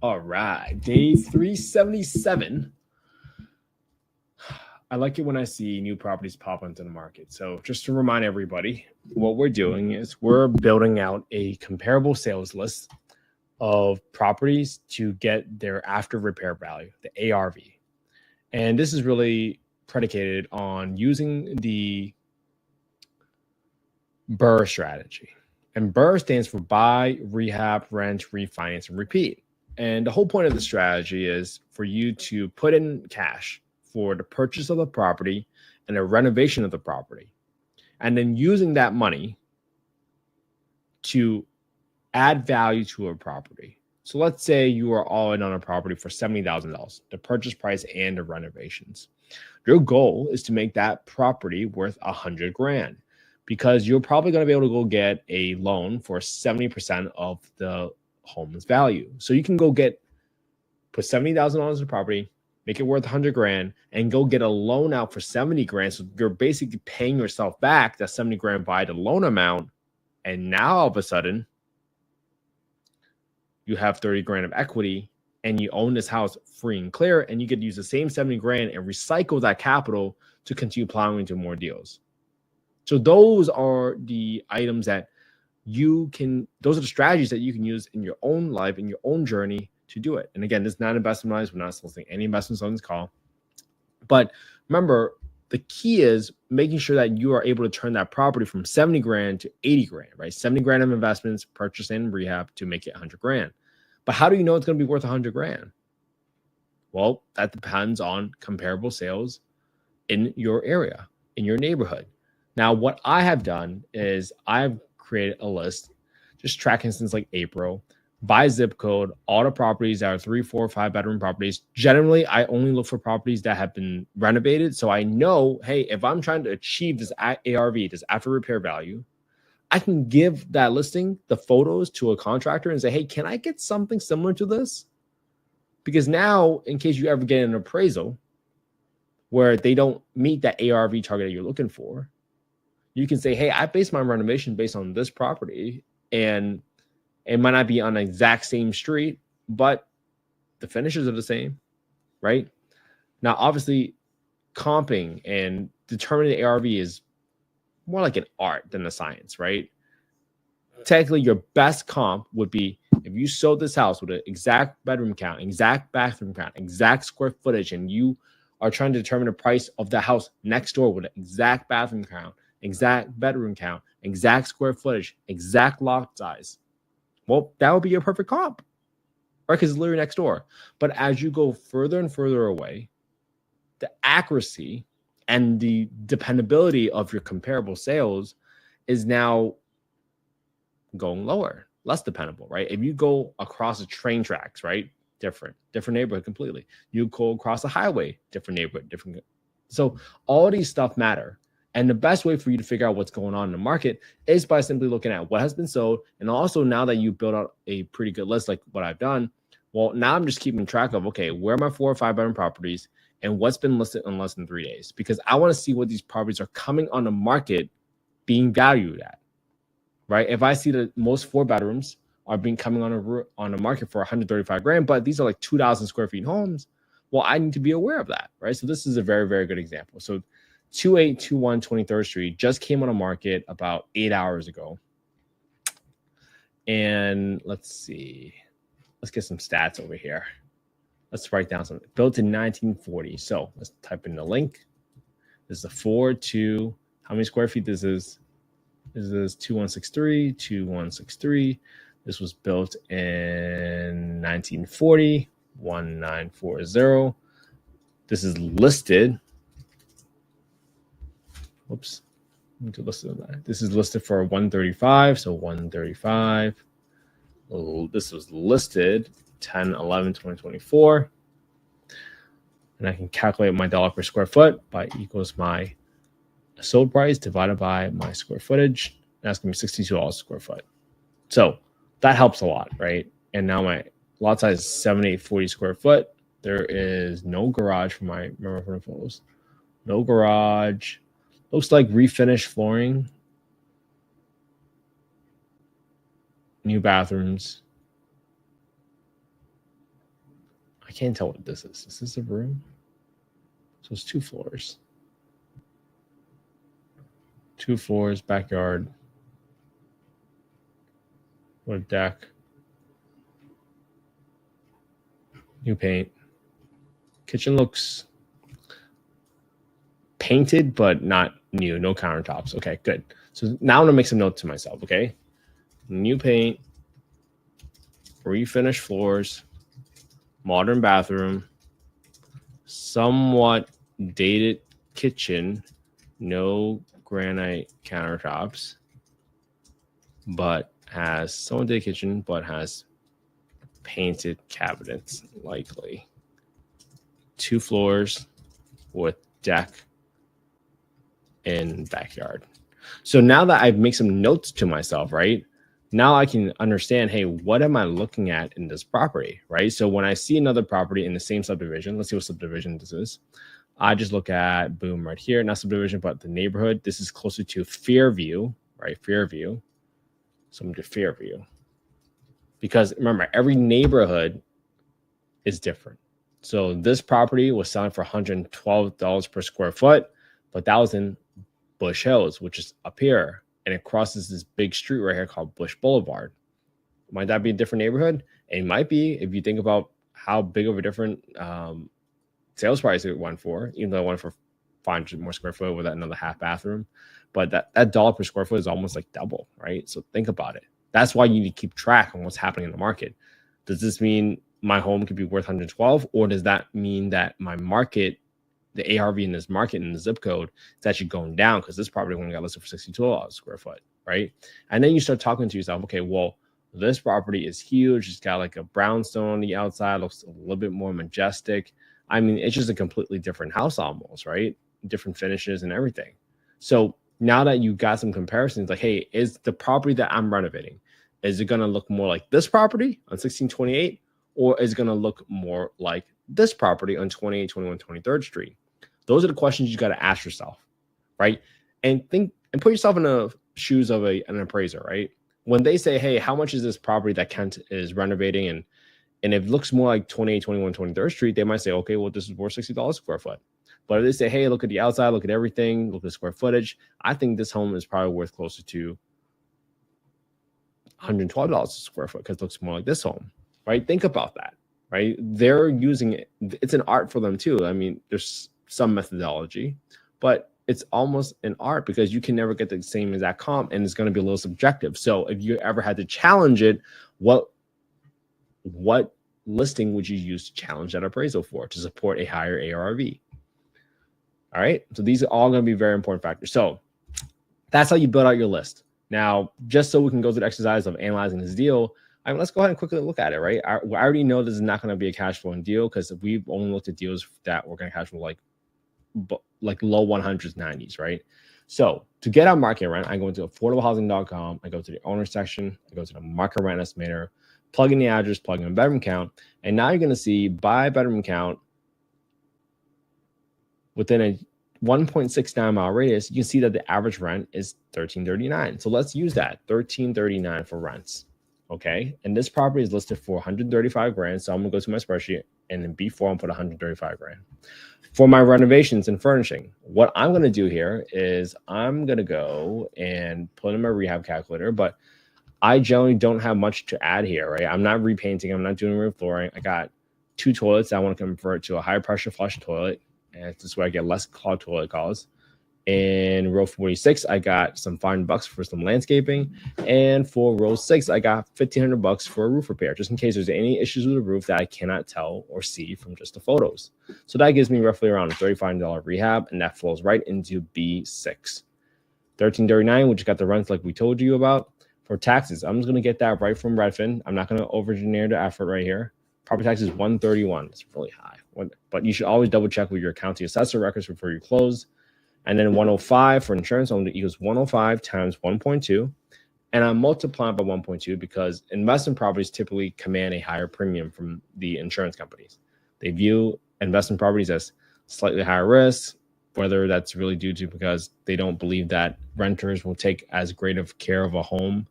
All right, day 377. I like it when I see new properties pop onto the market. So, just to remind everybody, what we're doing is we're building out a comparable sales list of properties to get their after repair value, the ARV. And this is really predicated on using the BRRRR strategy. And BRRRR stands for buy, rehab, rent, refinance, and repeat. And the whole point of the strategy is for you to put in cash for the purchase of the property and the renovation of the property. And then using that money to add value to a property. So let's say you are all in on a property for $70,000, the purchase price and the renovations. Your goal is to make that property worth $100,000 because you're probably going to be able to go get a loan for 70% of the home's value. So you can go put $70,000 in property, make it worth $100,000, and go get a loan out for $70,000. So you're basically paying yourself back that $70,000 by the loan amount. And now all of a sudden, you have $30,000 of equity and you own this house free and clear, and you could use the same $70,000 and recycle that capital to continue plowing into more deals. So those are the items that those are the strategies that you can use in your own life, in your own journey to do it. And again, this is not investment advice. We're not soliciting any investments on this call. But remember, the key is making sure that you are able to turn that property from $70,000 to $80,000, right? $70,000 of investments, purchase and rehab to make it $100,000. But how do you know it's going to be worth $100,000? Well, that depends on comparable sales in your area, in your neighborhood. Now, what I have done is I've created a list, just tracking since like April, by zip code, all the properties that are 3, 4, 5 bedroom properties. Generally, I only look for properties that have been renovated. So I know, hey, if I'm trying to achieve this ARV, this after repair value, I can give that listing, the photos, to a contractor and say, hey, can I get something similar to this? Because now, in case you ever get an appraisal where they don't meet that ARV target that you're looking for, you can say, hey, I based my renovation based on this property, and it might not be on the exact same street, but the finishes are the same, right? Now, obviously, comping and determining the ARV is more like an art than a science, right? Technically, your best comp would be if you sold this house with an exact bedroom count, exact bathroom count, exact square footage, and you are trying to determine the price of the house next door with an exact bathroom count, exact bedroom count, exact square footage, exact lot size. Well, that would be your perfect comp, right? Because it's literally next door. But as you go further and further away, the accuracy and the dependability of your comparable sales is now going lower, less dependable, right? If you go across the train tracks, right? Different neighborhood completely. You go across the highway, different neighborhood, different. So all these stuff matter. And the best way for you to figure out what's going on in the market is by simply looking at what has been sold. And also, now that you build out a pretty good list, like what I've done, well, now I'm just keeping track of, okay, where are my 4 or 5 bedroom properties and what's been listed in less than 3 days? Because I want to see what these properties are coming on the market being valued at, right? If I see the most 4 bedrooms are coming on the market for $135,000, but these are like 2,000 square feet homes, well, I need to be aware of that, right? So this is a very, very good example. So 2821 23rd Street just came on the market about 8 hours ago. And let's see. Let's get some stats over here. Let's write down something. Built in 1940. So let's type in the link. This is a 4-2. How many square feet this is? This is 2163, 2163. This was built in 1940, 1940. This is listed. Oops. This is listed for 135. So 135. Oh, this was listed 10/11/2024. And I can calculate my dollar per square foot by equals my sold price divided by my square footage. That's going to be $62 a square foot. So that helps a lot, right? And now my lot size is 7840 square foot. There is no garage for my remember photos. No garage. Looks like refinished flooring. New bathrooms. I can't tell what this is. Is this a room? So it's 2 floors. 2 floors, backyard. What a deck. New paint. Kitchen looks painted, but not new. No countertops. Okay, good. So now I'm gonna make some notes to myself. Okay, new paint, refinished floors, modern bathroom, somewhat dated kitchen, no granite countertops, but has somewhat dated kitchen, but has painted cabinets, likely. 2 floors with deck and backyard. So now that I've made some notes to myself, right? Now I can understand, hey, what am I looking at in this property, right? So when I see another property in the same subdivision, let's see what subdivision this is. I just look at, boom, right here, not subdivision, but the neighborhood. This is closer to Fairview, right? Fairview. So I'm going to Fairview. Because remember, every neighborhood is different. So this property was selling for $112 per square foot, but that was in Bush Hills, which is up here, and it crosses this big street right here called Bush Boulevard. Might that be a different neighborhood? It might be if you think about how big of a different sales price it went for, even though it went for 500 more square foot with another half bathroom. But that dollar per square foot is almost like double, right? So think about it. That's why you need to keep track on what's happening in the market. Does this mean my home could be worth 112, or does that mean that my market, the ARV in this market in the zip code, is actually going down because this property only got listed for $62 a square foot, right? And then you start talking to yourself, okay, well, this property is huge. It's got like a brownstone on the outside, looks a little bit more majestic. I mean, it's just a completely different house almost, right? Different finishes and everything. So now that you got some comparisons, like, hey, is the property that I'm renovating, is it going to look more like this property on 1628, or is it going to look more like this property on 28, 21, 23rd Street? Those are the questions you got to ask yourself, right? And think and put yourself in the shoes of an appraiser, right? When they say, hey, how much is this property that Kent is renovating? And if it looks more like 28, 21, 23rd Street, they might say, okay, well, this is worth $60 a square foot. But if they say, hey, look at the outside, look at everything, look at the square footage, I think this home is probably worth closer to $112 a square foot because it looks more like this home, right? Think about that, right? They're using it. It's an art for them too. I mean, there's some methodology, but it's almost an art because you can never get the same exact comp, and it's going to be a little subjective. So if you ever had to challenge it, what listing would you use to challenge that appraisal for to support a higher ARV? All right. So these are all going to be very important factors. So that's how you build out your list. Now, just so we can go through the exercise of analyzing this deal, let's go ahead and quickly look at it, right? I already know this is not going to be a cash flowing deal because we've only looked at deals that we're going to cash flow like low 100s, 90s, right? So to get our market rent, I go into affordablehousing.com. I go to the owner section. I go to the market rent estimator, plug in the address, plug in bedroom count. And now you're going to see by bedroom count within a 1.69 mile radius, you can see that the average rent is $1,339. So let's use that, $1,339 for rents. Okay. And this property is listed for 135 grand. So I'm going to go to my spreadsheet and in B4, I'll put 135 grand. For my renovations and furnishing, what I'm going to do here is I'm going to go and put in my rehab calculator, but I generally don't have much to add here, right? I'm not repainting. I'm not doing reflooring. I got 2 toilets that I want to convert to a high pressure flush toilet. And this way I get less clogged toilet calls. In row 46, I got some $500 for some landscaping. And for row 6, I got $1,500 for a roof repair, just in case there's any issues with the roof that I cannot tell or see from just the photos. So that gives me roughly around a $35 rehab, and that flows right into B6. $1,339, which got the rents like we told you about. For taxes, I'm just going to get that right from Redfin. I'm not going to over-engineer the effort right here. Property tax is $131. It's really high. But you should always double check with your county assessor records before you close. And then 105 for insurance only equals 105 times 1.2. And I'm multiplying by 1.2 because investment properties typically command a higher premium from the insurance companies. They view investment properties as slightly higher risk, whether that's really due to because they don't believe that renters will take as great of care of a home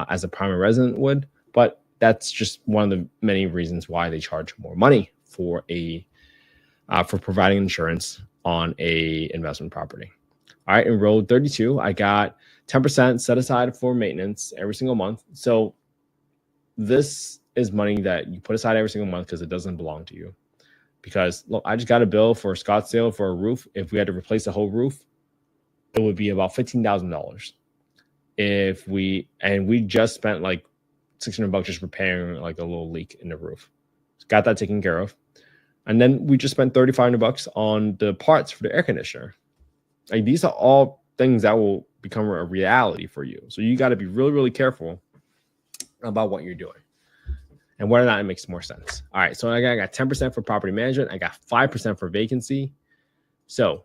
as a primary resident would. But that's just one of the many reasons why they charge more money for for providing insurance on a investment property. All right, in row 32, I got 10% set aside for maintenance every single month. So this is money that you put aside every single month because it doesn't belong to you. Because look, I just got a bill for Scottsdale for a roof. If we had to replace the whole roof, it would be about $15,000. We just spent like $600 just repairing like a little leak in the roof. Got that taken care of. And then we just spent $3,500 on the parts for the air conditioner. Like these are all things that will become a reality for you. So you got to be really, really careful about what you're doing and whether or not it makes more sense. All right. So I got 10% for property management. I got 5% for vacancy. So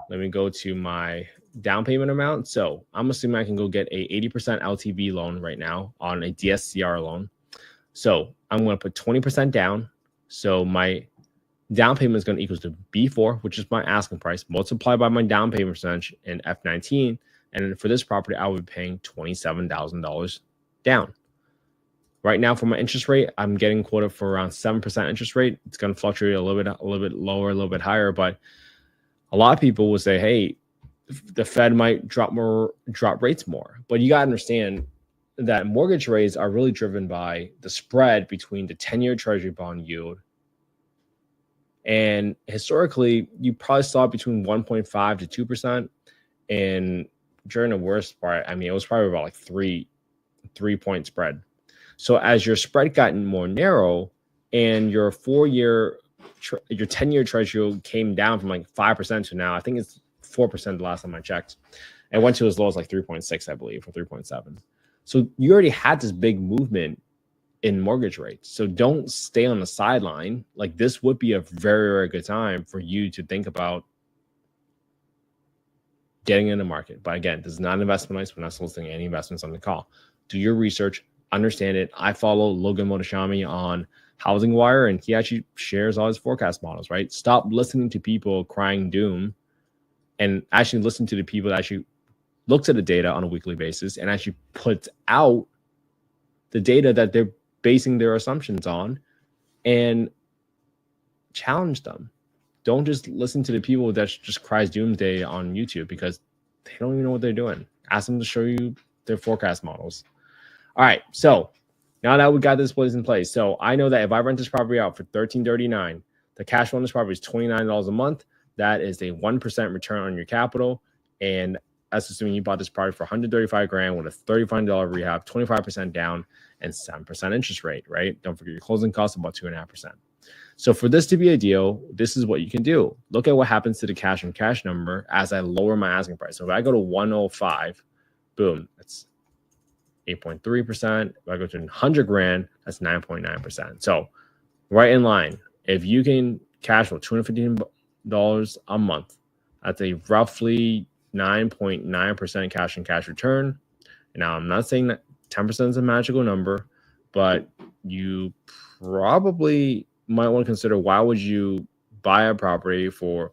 let me go to my down payment amount. So I'm assuming I can go get a 80% LTV loan right now on a DSCR loan. So I'm going to put 20% down. So my down payment is going to equal to B4, which is my asking price, multiplied by my down payment percentage in F19. And for this property, I would be paying $27,000 down. Right now, for my interest rate, I'm getting quoted for around 7% interest rate. It's going to fluctuate a little bit lower, a little bit higher. But a lot of people will say, hey, the Fed might drop rates more. But you got to understand that mortgage rates are really driven by the spread between the 10-year Treasury bond yield. And historically, you probably saw between 1.5 to 2%. And during the worst part, I mean, it was probably about like three-point spread. So as your spread got more narrow and your 10-year Treasury came down from like 5% to now, I think it's 4% the last time I checked. It went to as low as like 3.6, I believe, or 3.7. So you already had this big movement in mortgage rates. So don't stay on the sideline. Like this would be a very, very good time for you to think about getting in the market. But again, this is not an investment advice. We're not soliciting any investments on the call. Do your research, understand it. I follow Logan Motoshami on Housing Wire, and he actually shares all his forecast models, right? Stop listening to people crying doom and actually listen to the people that actually looks at the data on a weekly basis and actually puts out the data that they're basing their assumptions on and challenge them. Don't just listen to the people that just cries doomsday on YouTube because they don't even know what they're doing. Ask them to show you their forecast models. All right, so now that we got this place in place, so I know that if I rent this property out for $13.39, the cash flow on this property is $29 a month. That is a 1% return on your capital, and that's assuming you bought this property for $135,000 with a $35 rehab, 25% down, and 7% interest rate, right? Don't forget your closing costs, about 2.5%. So for this to be a deal, this is what you can do. Look at what happens to the cash on cash number as I lower my asking price. So if I go to 105, boom, that's 8.3%. If I go to $100,000, that's 9.9%. So right in line. If you can cash flow $215 a month, that's a roughly 9.9% cash on cash return. And now I'm not saying that 10% is a magical number, but you probably might want to consider, why would you buy a property for,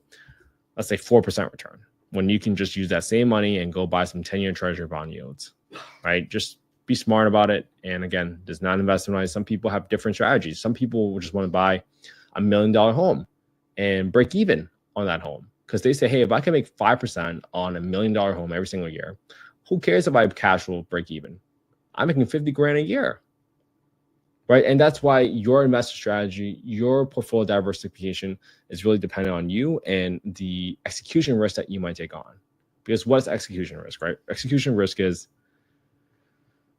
let's say, 4% return when you can just use that same money and go buy some 10-year Treasury bond yields, right? Just be smart about it. And again, does not invest in money. Some people have different strategies. Some people just want to buy $1 million home and break even on that home because they say, hey, if I can make 5% on $1 million home every single year, who cares if I cash flow break even? I'm making $50,000 a year, right? And that's why your investor strategy, your portfolio diversification is really dependent on you and the execution risk that you might take on. Because what's execution risk, right? Execution risk is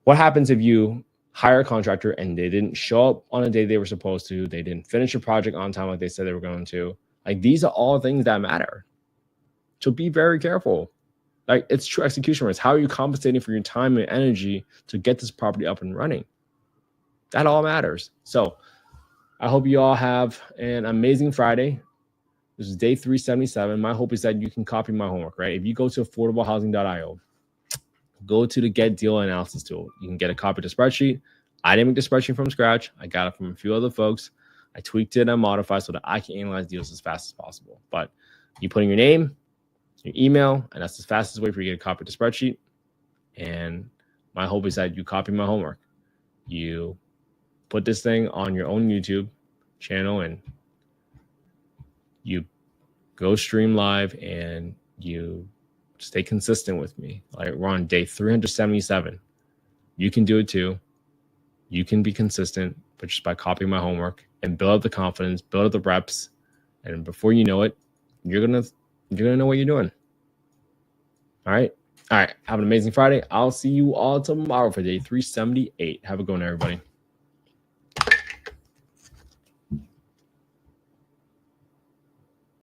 what happens if you hire a contractor and they didn't show up on a day they were supposed to, they didn't finish a project on time like they said they were going to. Like, these are all things that matter. So be very careful. Like, it's true execution risk. How are you compensating for your time and energy to get this property up and running? That all matters. So I hope you all have an amazing Friday. This is day 377. My hope is that you can copy my homework, right? If you go to affordablehousing.io, go to the Get Deal Analysis tool. You can get a copy of the spreadsheet. I didn't make the spreadsheet from scratch. I got it from a few other folks. I tweaked it and modified so that I can analyze deals as fast as possible. But you put in your name, your email, and that's the fastest way for you to get a copy of the spreadsheet. And my hope is that you copy my homework. You put this thing on your own YouTube channel and You go stream live and you stay consistent with me. Like, we're on day 377. You can do it too. You can be consistent, but just by copying my homework and build up the confidence, build up the reps, and before you know it, you're gonna know what you're doing. All right. Have an amazing Friday. I'll see you all tomorrow for day 378. Have a good one, everybody.